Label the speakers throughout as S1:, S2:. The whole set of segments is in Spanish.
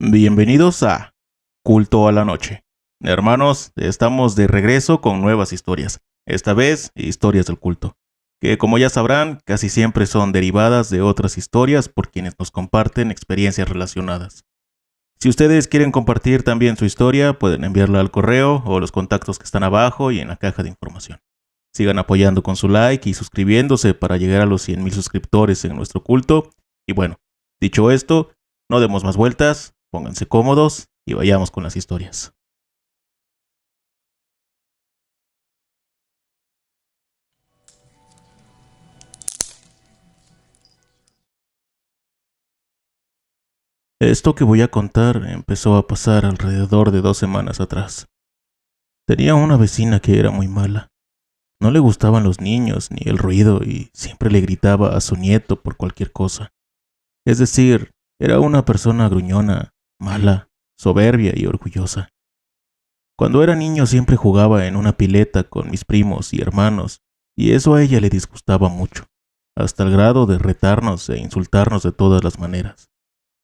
S1: Bienvenidos a Culto a la Noche. Hermanos, estamos de regreso con nuevas historias. Esta vez, historias del culto, que como ya sabrán, casi siempre son derivadas de otras historias por quienes nos comparten experiencias relacionadas. Si ustedes quieren compartir también su historia, pueden enviarla al correo o los contactos que están abajo y en la caja de información. Sigan apoyando con su like y suscribiéndose para llegar a los 100,000 suscriptores en nuestro culto. Y bueno, dicho esto, no demos más vueltas, pónganse cómodos y vayamos con las historias. Esto que voy a contar empezó a pasar alrededor de 2 semanas atrás. Tenía una vecina que era muy mala. No le gustaban los niños ni el ruido y siempre le gritaba a su nieto por cualquier cosa. Es decir, era una persona gruñona, mala, soberbia y orgullosa. Cuando era niño siempre jugaba en una pileta con mis primos y hermanos, y eso a ella le disgustaba mucho, hasta el grado de retarnos e insultarnos de todas las maneras.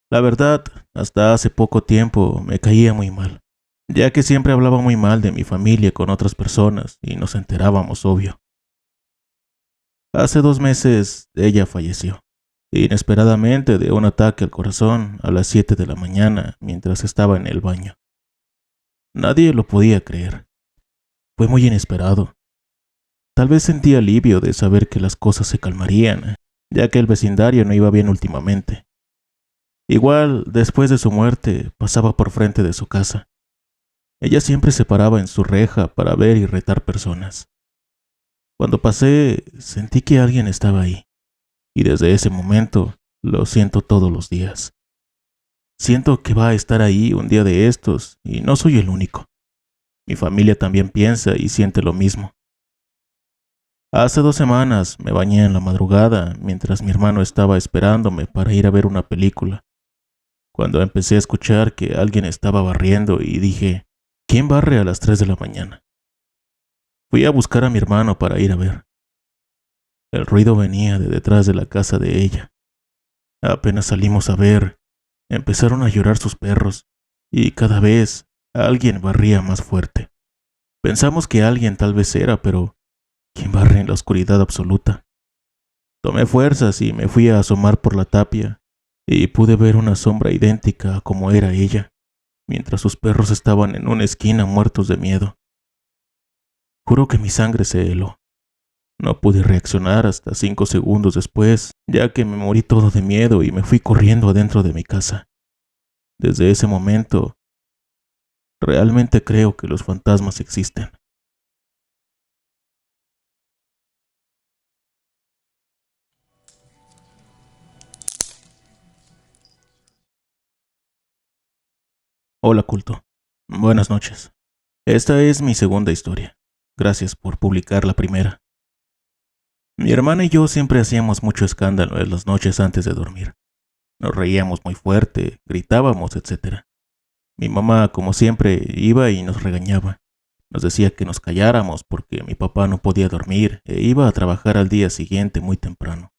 S1: La verdad, hasta hace poco tiempo me caía muy mal, ya que siempre hablaba muy mal de mi familia con otras personas y nos enterábamos, obvio. Hace 2 meses ella falleció, inesperadamente de un ataque al corazón a las 7 de la mañana mientras estaba en el baño. Nadie lo podía creer. Fue muy inesperado. Tal vez sentí alivio de saber que las cosas se calmarían, ya que el vecindario no iba bien últimamente. Igual, después de su muerte, pasaba por frente de su casa. Ella siempre se paraba en su reja para ver y retar personas. Cuando pasé, sentí que alguien estaba ahí, y desde ese momento lo siento todos los días. Siento que va a estar ahí un día de estos, y no soy el único. Mi familia también piensa y siente lo mismo. Hace 2 semanas me bañé en la madrugada mientras mi hermano estaba esperándome para ir a ver una película. Cuando empecé a escuchar que alguien estaba barriendo y dije, ¿quién barre a las 3 de la mañana? Fui a buscar a mi hermano para ir a ver. El ruido venía de detrás de la casa de ella. Apenas salimos a ver, empezaron a llorar sus perros y cada vez alguien barría más fuerte. Pensamos que alguien tal vez era, pero ¿quién barre en la oscuridad absoluta? Tomé fuerzas y me fui a asomar por la tapia y pude ver una sombra idéntica a como era ella, mientras sus perros estaban en una esquina muertos de miedo. Juro que mi sangre se heló. No pude reaccionar hasta 5 segundos después, ya que me morí todo de miedo y me fui corriendo adentro de mi casa. Desde ese momento, realmente creo que los fantasmas existen. Hola, culto. Buenas noches. Esta es mi segunda historia. Gracias por publicar la primera. Mi hermana y yo siempre hacíamos mucho escándalo en las noches antes de dormir. Nos reíamos muy fuerte, gritábamos, etc. Mi mamá, como siempre, iba y nos regañaba. Nos decía que nos calláramos porque mi papá no podía dormir e iba a trabajar al día siguiente muy temprano.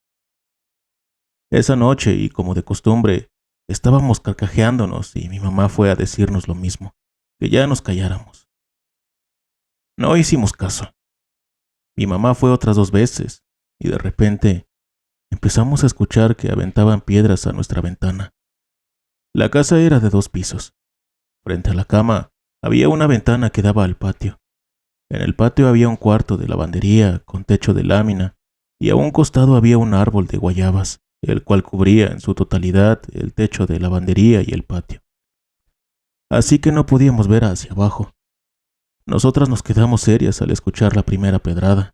S1: Esa noche, y como de costumbre, estábamos carcajeándonos y mi mamá fue a decirnos lo mismo, que ya nos calláramos. No hicimos caso. Mi mamá fue otras 2 veces y de repente empezamos a escuchar que aventaban piedras a nuestra ventana. La casa era de 2 pisos. Frente a la cama había una ventana que daba al patio. En el patio había un cuarto de lavandería con techo de lámina y a un costado había un árbol de guayabas, el cual cubría en su totalidad el techo de lavandería y el patio. Así que no podíamos ver hacia abajo. Nosotras nos quedamos serias al escuchar la primera pedrada.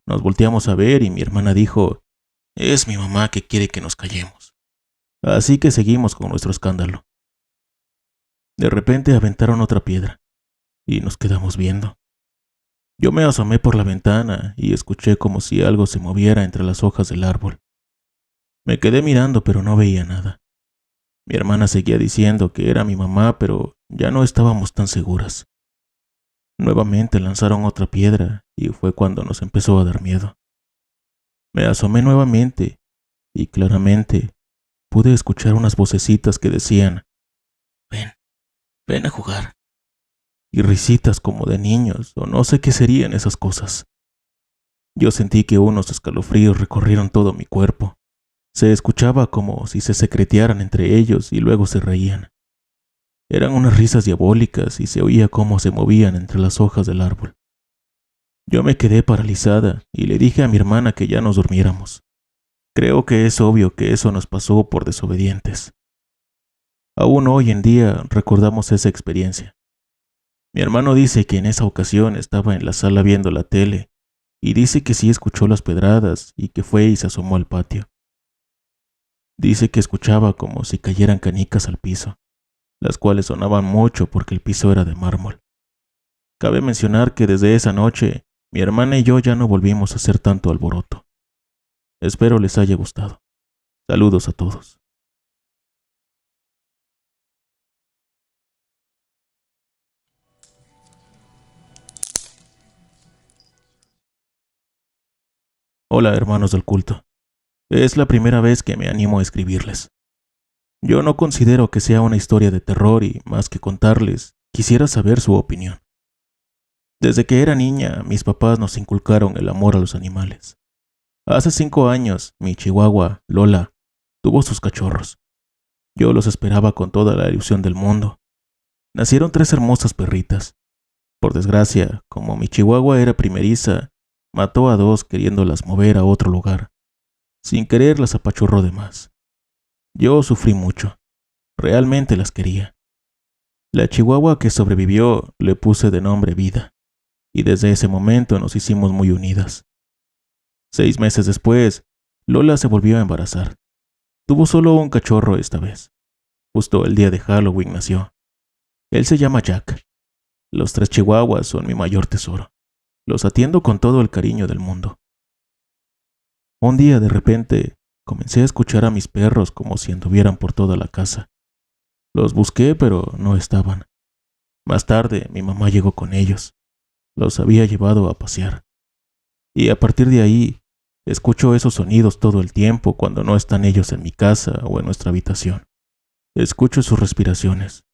S1: Nos volteamos a ver y mi hermana dijo, es mi mamá que quiere que nos callemos. Así que seguimos con nuestro escándalo. De repente aventaron otra piedra y nos quedamos viendo. Yo me asomé por la ventana y escuché como si algo se moviera entre las hojas del árbol. Me quedé mirando pero no veía nada. Mi hermana seguía diciendo que era mi mamá, pero ya no estábamos tan seguras. Nuevamente lanzaron otra piedra y fue cuando nos empezó a dar miedo. Me asomé nuevamente y claramente pude escuchar unas vocecitas que decían, ven a jugar. Y risitas como de niños, o no sé qué serían esas cosas. Yo sentí que unos escalofríos recorrieron todo mi cuerpo. Se escuchaba como si se secretearan entre ellos y luego se reían. Eran unas risas diabólicas y se oía cómo se movían entre las hojas del árbol. Yo me quedé paralizada y le dije a mi hermana que ya nos durmiéramos. Creo que es obvio que eso nos pasó por desobedientes. Aún hoy en día recordamos esa experiencia. Mi hermano dice que en esa ocasión estaba en la sala viendo la tele y dice que sí escuchó las pedradas y que fue y se asomó al patio. Dice que escuchaba como si cayeran canicas al piso, las cuales sonaban mucho porque el piso era de mármol. Cabe mencionar que desde esa noche mi hermana y yo ya no volvimos a hacer tanto alboroto. Espero les haya gustado. Saludos a todos. Hola, hermanos del culto. Es la primera vez que me animo a escribirles. Yo no considero que sea una historia de terror y, más que contarles, quisiera saber su opinión. Desde que era niña, mis papás nos inculcaron el amor a los animales. Hace 5 años, mi chihuahua, Lola, tuvo sus cachorros. Yo los esperaba con toda la ilusión del mundo. Nacieron 3 hermosas perritas. Por desgracia, como mi chihuahua era primeriza, mató a 2 queriéndolas mover a otro lugar. Sin querer las apachurró de más. Yo sufrí mucho. Realmente las quería. La chihuahua que sobrevivió le puse de nombre Vida, y desde ese momento nos hicimos muy unidas. 6 meses después, Lola se volvió a embarazar. Tuvo solo un cachorro esta vez. Justo el día de Halloween nació. Él se llama Jack. Los 3 chihuahuas son mi mayor tesoro. Los atiendo con todo el cariño del mundo. Un día de repente comencé a escuchar a mis perros como si anduvieran por toda la casa. Los busqué pero no estaban. Más tarde mi mamá llegó con ellos. Los había llevado a pasear. Y a partir de ahí escucho esos sonidos todo el tiempo cuando no están ellos en mi casa o en nuestra habitación. Escucho sus respiraciones,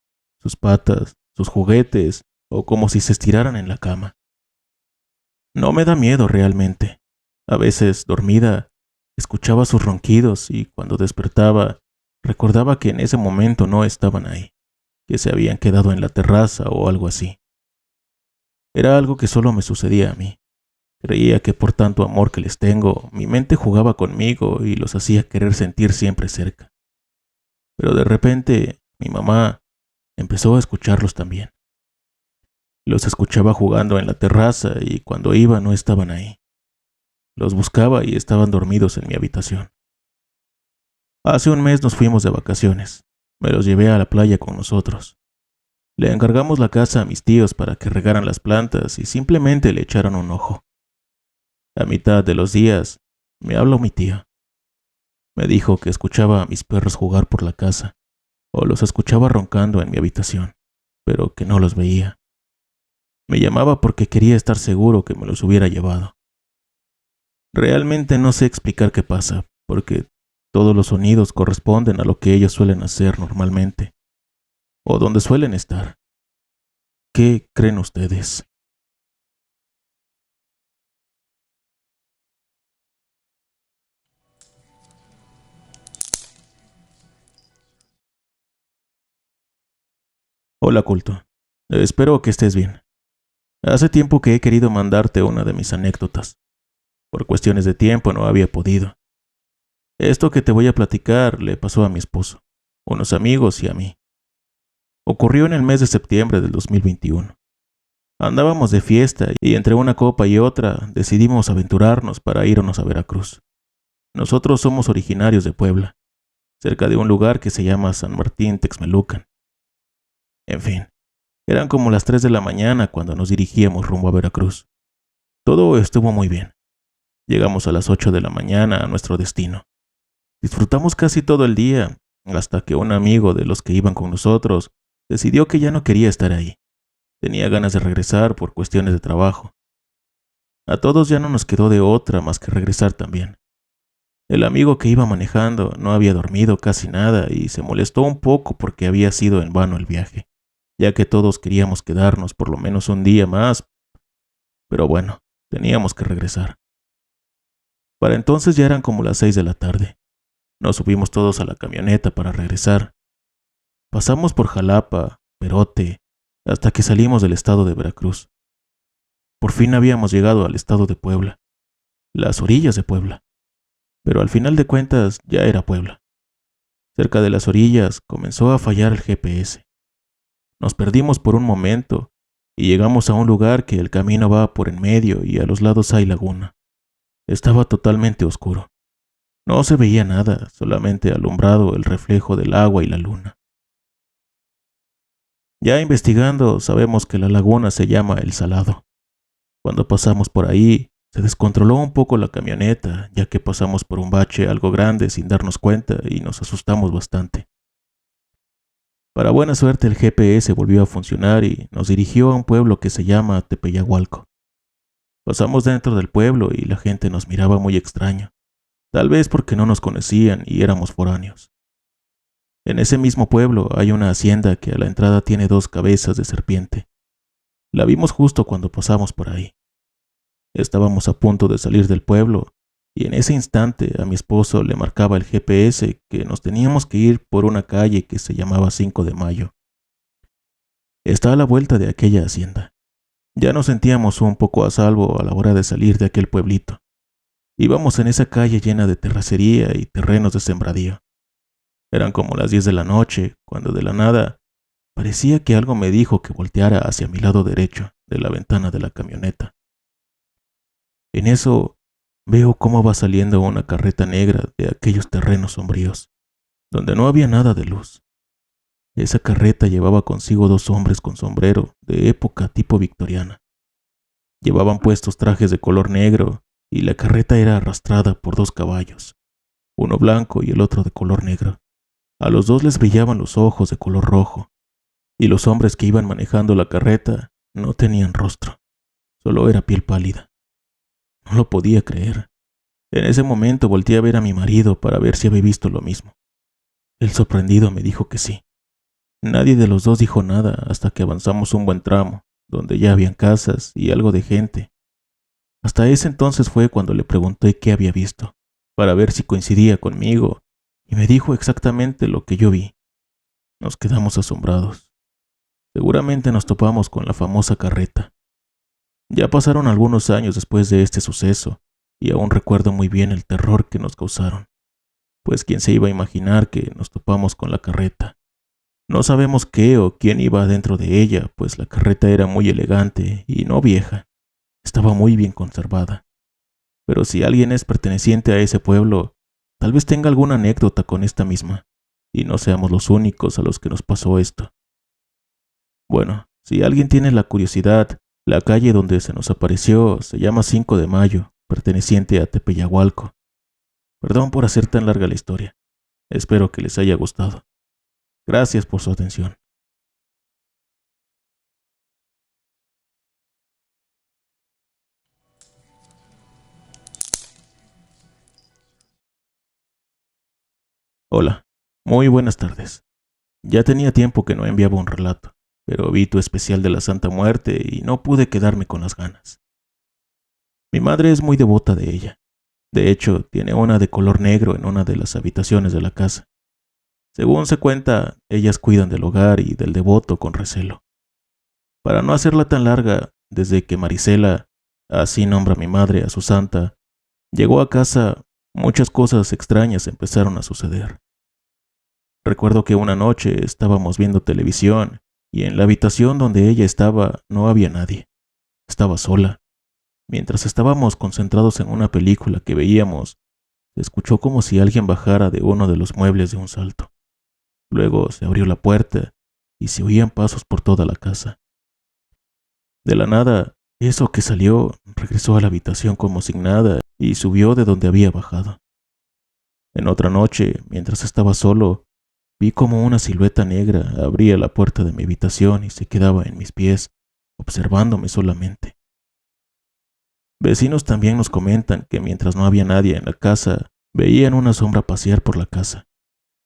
S1: sus patas, sus juguetes o como si se estiraran en la cama. No me da miedo realmente. A veces, dormida, escuchaba sus ronquidos y cuando despertaba, recordaba que en ese momento no estaban ahí, que se habían quedado en la terraza o algo así. Era algo que solo me sucedía a mí. Creía que por tanto amor que les tengo, mi mente jugaba conmigo y los hacía querer sentir siempre cerca. Pero de repente, mi mamá empezó a escucharlos también. Los escuchaba jugando en la terraza y cuando iba no estaban ahí. Los buscaba y estaban dormidos en mi habitación. Hace un mes nos fuimos de vacaciones. Me los llevé a la playa con nosotros. Le encargamos la casa a mis tíos para que regaran las plantas y simplemente le echaron un ojo. A mitad de los días, me habló mi tía. Me dijo que escuchaba a mis perros jugar por la casa, o los escuchaba roncando en mi habitación, pero que no los veía. Me llamaba porque quería estar seguro que me los hubiera llevado. Realmente no sé explicar qué pasa, porque todos los sonidos corresponden a lo que ellos suelen hacer normalmente, o donde suelen estar. ¿Qué creen ustedes? Hola, culto. Espero que estés bien. Hace tiempo que he querido mandarte una de mis anécdotas. Por cuestiones de tiempo no había podido. Esto que te voy a platicar le pasó a mi esposo, unos amigos y a mí. Ocurrió en el mes de septiembre del 2021. Andábamos de fiesta y entre una copa y otra decidimos aventurarnos para irnos a Veracruz. Nosotros somos originarios de Puebla, cerca de un lugar que se llama San Martín Texmelucan. En fin, eran como las 3 de la mañana cuando nos dirigíamos rumbo a Veracruz. Todo estuvo muy bien. Llegamos a las 8 de la mañana a nuestro destino. Disfrutamos casi todo el día, hasta que un amigo de los que iban con nosotros decidió que ya no quería estar ahí. Tenía ganas de regresar por cuestiones de trabajo. A todos ya no nos quedó de otra más que regresar también. El amigo que iba manejando no había dormido casi nada y se molestó un poco porque había sido en vano el viaje. ya que todos queríamos quedarnos por lo menos un día más, pero bueno, teníamos que regresar. Para entonces ya eran como las 6 de la tarde. Nos subimos todos a la camioneta para regresar. Pasamos por Jalapa, Perote, hasta que salimos del estado de Veracruz. Por fin habíamos llegado al estado de Puebla, las orillas de Puebla, pero al final de cuentas ya era Puebla. Cerca de las orillas comenzó a fallar el GPS. Nos perdimos por un momento y llegamos a un lugar que el camino va por en medio y a los lados hay laguna. Estaba totalmente oscuro. No se veía nada, solamente alumbrado el reflejo del agua y la luna. Ya investigando, sabemos que la laguna se llama El Salado. Cuando pasamos por ahí, se descontroló un poco la camioneta, ya que pasamos por un bache algo grande sin darnos cuenta y nos asustamos bastante. Para buena suerte el GPS volvió a funcionar y nos dirigió a un pueblo que se llama Tepeyagualco. Pasamos dentro del pueblo y la gente nos miraba muy extraño, tal vez porque no nos conocían y éramos foráneos. En ese mismo pueblo hay una hacienda que a la entrada tiene 2 cabezas de serpiente. La vimos justo cuando pasamos por ahí. Estábamos a punto de salir del pueblo y en ese instante a mi esposo le marcaba el GPS que nos teníamos que ir por una calle que se llamaba 5 de Mayo. Está a la vuelta de aquella hacienda. Ya nos sentíamos un poco a salvo a la hora de salir de aquel pueblito. Íbamos en esa calle llena de terracería y terrenos de sembradío. Eran como las 10 de la noche, cuando de la nada parecía que algo me dijo que volteara hacia mi lado derecho de la ventana de la camioneta. En eso veo cómo va saliendo una carreta negra de aquellos terrenos sombríos, donde no había nada de luz. Esa carreta llevaba consigo 2 hombres con sombrero de época tipo victoriana. Llevaban puestos trajes de color negro y la carreta era arrastrada por 2 caballos, uno blanco y el otro de color negro. A los 2 les brillaban los ojos de color rojo, y los hombres que iban manejando la carreta no tenían rostro, solo era piel pálida. No lo podía creer. En ese momento volteé a ver a mi marido para ver si había visto lo mismo. El sorprendido me dijo que sí. Nadie de los 2 dijo nada hasta que avanzamos un buen tramo, donde ya habían casas y algo de gente. Hasta ese entonces fue cuando le pregunté qué había visto, para ver si coincidía conmigo, y me dijo exactamente lo que yo vi. Nos quedamos asombrados. Seguramente nos topamos con la famosa carreta. Ya pasaron algunos años después de este suceso, y aún recuerdo muy bien el terror que nos causaron, pues quién se iba a imaginar que nos topamos con la carreta. No sabemos qué o quién iba dentro de ella, pues la carreta era muy elegante y no vieja, estaba muy bien conservada. Pero si alguien es perteneciente a ese pueblo, tal vez tenga alguna anécdota con esta misma, y no seamos los únicos a los que nos pasó esto. Bueno, si alguien tiene la curiosidad, la calle donde se nos apareció se llama 5 de Mayo, perteneciente a Tepeyagualco. Perdón por hacer tan larga la historia. Espero que les haya gustado. Gracias por su atención. Hola, muy buenas tardes. Ya tenía tiempo que no enviaba un relato, pero vi tu especial de la Santa Muerte y no pude quedarme con las ganas. Mi madre es muy devota de ella. De hecho, tiene una de color negro en una de las habitaciones de la casa. Según se cuenta, ellas cuidan del hogar y del devoto con recelo. Para no hacerla tan larga, desde que Marisela, así nombra mi madre a su santa, llegó a casa, muchas cosas extrañas empezaron a suceder. Recuerdo que una noche estábamos viendo televisión y en la habitación donde ella estaba no había nadie. Estaba sola. Mientras estábamos concentrados en una película que veíamos, se escuchó como si alguien bajara de uno de los muebles de un salto. Luego se abrió la puerta y se oían pasos por toda la casa. De la nada, eso que salió regresó a la habitación como sin nada y subió de donde había bajado. En otra noche, mientras estaba solo, vi como una silueta negra abría la puerta de mi habitación y se quedaba en mis pies, observándome solamente. Vecinos también nos comentan que mientras no había nadie en la casa, veían una sombra pasear por la casa.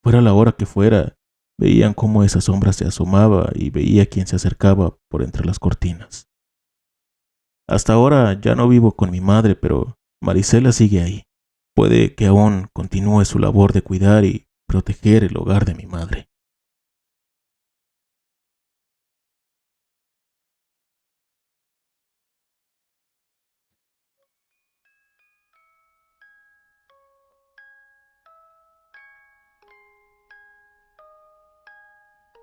S1: Fuera la hora que fuera, Veían cómo esa sombra se asomaba y veía quién se acercaba por entre las cortinas. Hasta ahora ya no vivo con mi madre, pero Marisela sigue ahí. Puede que aún continúe su labor de cuidar y proteger el hogar de mi madre.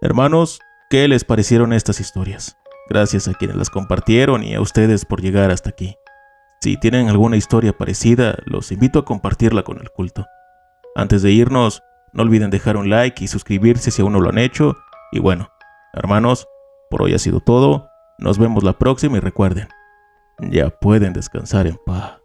S1: Hermanos, ¿qué les parecieron estas historias? Gracias a quienes las compartieron y a ustedes por llegar hasta aquí. Si tienen alguna historia parecida, los invito a compartirla con el culto. Antes de irnos, no olviden dejar un like y suscribirse si aún no lo han hecho. Y bueno, hermanos, por hoy ha sido todo. Nos vemos la próxima y recuerden, ya pueden descansar en paz.